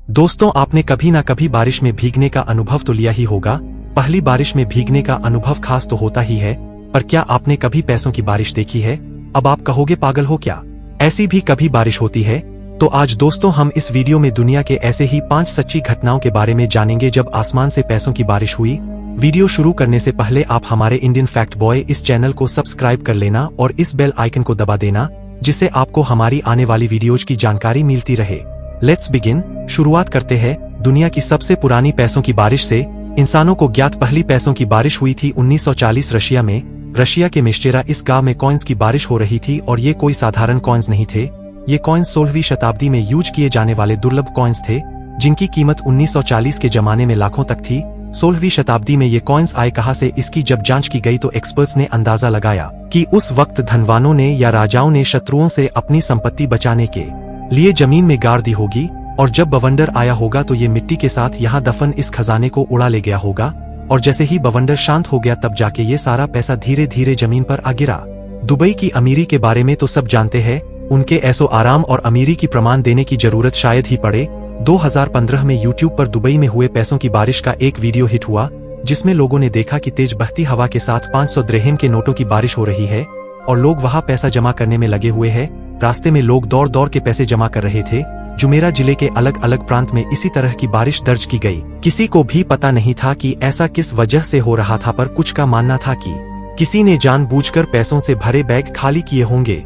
दोस्तों, आपने कभी ना कभी बारिश में भीगने का अनुभव तो लिया ही होगा। पहली बारिश में भीगने का अनुभव खास तो होता ही है, पर क्या आपने कभी पैसों की बारिश देखी है? अब आप कहोगे पागल हो क्या, ऐसी भी कभी बारिश होती है? तो आज दोस्तों हम इस वीडियो में दुनिया के ऐसे ही 5 सच्ची घटनाओं के बारे में जानेंगे जब आसमान से पैसों की बारिश हुई। वीडियो शुरू करने से पहले आप हमारे इंडियन फैक्ट बॉय इस चैनल को सब्सक्राइब कर लेना और इस बेल आइकन को दबा देना, जिससे आपको हमारी आने वाली वीडियोज की जानकारी मिलती रहे। Let's begin. शुरुआत करते हैं दुनिया की सबसे पुरानी पैसों की बारिश से। इंसानों को ज्ञात पहली पैसों की बारिश हुई थी 1940 रशिया में। रशिया के मिस्टेरा इस गांव में कॉइन्स की बारिश हो रही थी और ये कोई साधारण कॉइन्स नहीं थे। ये कॉइन्स 16वीं शताब्दी में यूज किए जाने वाले दुर्लभ कॉइन्स थे, जिनकी कीमत 1940 के जमाने में लाखों तक थी। 16वीं शताब्दी में ये कॉइन्स आए कहां से, इसकी जब जांच की गई तो एक्सपर्ट्स ने अंदाजा लगाया कि उस वक्त धनवानों ने या राजाओं ने शत्रुओं से अपनी संपत्ति बचाने के लिए जमीन में गाड़ दी होगी, और जब बवंडर आया होगा तो ये मिट्टी के साथ यहाँ दफन इस खजाने को उड़ा ले गया होगा, और जैसे ही बवंडर शांत हो गया तब जाके ये सारा पैसा धीरे धीरे जमीन पर आ गिरा। दुबई की अमीरी के बारे में तो सब जानते हैं, उनके ऐसो आराम और अमीरी की प्रमाण देने की जरूरत शायद ही पड़े। 2015 में यूट्यूब पर दुबई में हुए पैसों की बारिश का एक वीडियो हिट हुआ, जिसमें लोगों ने देखा कि तेज बहती हवा के साथ 500 दिरहम के नोटों की बारिश हो रही है और लोग वहां पैसा जमा करने में लगे हुए हैं। रास्ते में लोग दौड़ दौड़ के पैसे जमा कर रहे थे। जुमेरा जिले के अलग अलग प्रांत में इसी तरह की बारिश दर्ज की गई। किसी को भी पता नहीं था कि ऐसा किस वजह से हो रहा था, पर कुछ का मानना था कि किसी ने जानबूझकर पैसों से भरे बैग खाली किए होंगे।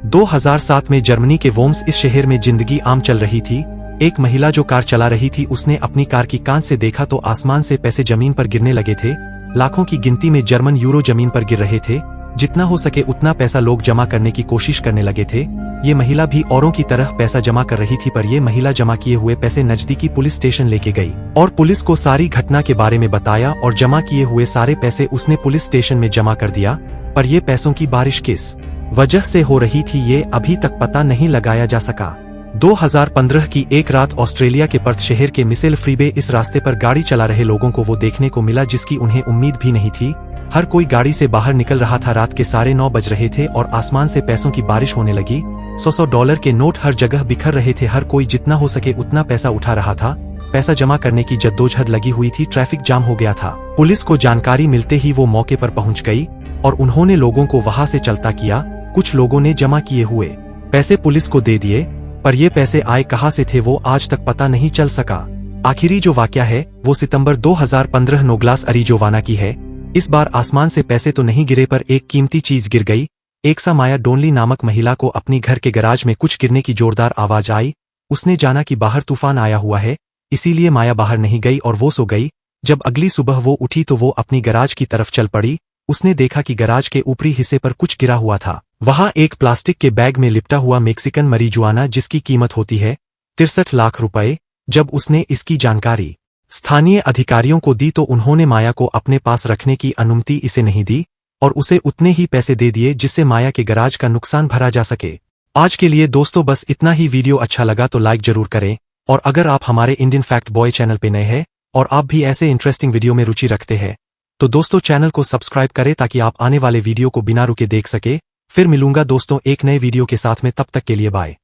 2007 में जर्मनी के वोम्स इस शहर में जिंदगी आम चल रही थी। एक महिला जो कार चला रही थी, उसने अपनी कार की कांच से देखा तो आसमान से पैसे जमीन पर गिरने लगे थे। लाखों की गिनती में जर्मन यूरो जमीन पर गिर रहे थे। जितना हो सके उतना पैसा लोग जमा करने की कोशिश करने लगे थे। ये महिला भी औरों की तरह पैसा जमा कर रही थी, पर ये महिला जमा किए हुए पैसे नजदीकी पुलिस स्टेशन लेके गई और पुलिस को सारी घटना के बारे में बताया, और जमा किए हुए सारे पैसे उसने पुलिस स्टेशन में जमा कर दिया। पर ये पैसों की बारिश किस वजह से हो रही थी, ये अभी तक पता नहीं लगाया जा सका। 2015 की एक रात ऑस्ट्रेलिया के पर्थ शहर के मिसेल फ्रीबे इस रास्ते पर गाड़ी चला रहे लोगों को वो देखने को मिला जिसकी उन्हें उम्मीद भी नहीं थी। हर कोई गाड़ी से बाहर निकल रहा था। रात के 9:30 बज रहे थे और आसमान से पैसों की बारिश होने लगी। 100 डॉलर के नोट हर जगह बिखर रहे थे। हर कोई जितना हो सके उतना पैसा उठा रहा था। पैसा जमा करने की जद्दोजहद लगी हुई थी। ट्रैफिक जाम हो गया था। पुलिस को जानकारी मिलते ही वो मौके पर पहुंच गई और उन्होंने लोगों को वहां से चलता किया। कुछ लोगों ने जमा किए हुए पैसे पुलिस को दे दिए, पर ये पैसे आए कहां से थे वो आज तक पता नहीं चल सका। आखिरी जो वाकया है वो सितंबर 2015 नोग्लास अरिजोवाना की है। इस बार आसमान से पैसे तो नहीं गिरे, पर एक कीमती चीज गिर गई। एक सा माया डोनली नामक महिला को अपनी घर के गराज में कुछ गिरने की जोरदार आवाज आई। उसने जाना कि बाहर तूफान आया हुआ है, इसीलिए माया बाहर नहीं गई और वो सो गई। जब अगली सुबह वो उठी तो वो अपनी गराज की तरफ चल पड़ी। उसने देखा कि गराज के ऊपरी हिस्से पर कुछ गिरा हुआ था। वहां एक प्लास्टिक के बैग में लिपटा हुआ मेक्सिकन मरीजुआना, जिसकी कीमत होती है 63 लाख रुपए। जब उसने इसकी जानकारी स्थानीय अधिकारियों को दी तो उन्होंने माया को अपने पास रखने की अनुमति इसे नहीं दी और उसे उतने ही पैसे दे दिए जिससे माया के गराज का नुकसान भरा जा सके। आज के लिए दोस्तों बस इतना ही। वीडियो अच्छा लगा तो लाइक जरूर करें, और अगर आप हमारे इंडियन फैक्ट बॉय चैनल पे नए हैं और आप भी ऐसे इंटरेस्टिंग वीडियो में रुचि रखते हैं तो दोस्तों चैनल को सब्सक्राइब करें ताकि आप आने वाले वीडियो को बिना रुके देख सके। फिर मिलूंगा दोस्तों एक नए वीडियो के साथ में, तब तक के लिए बाय।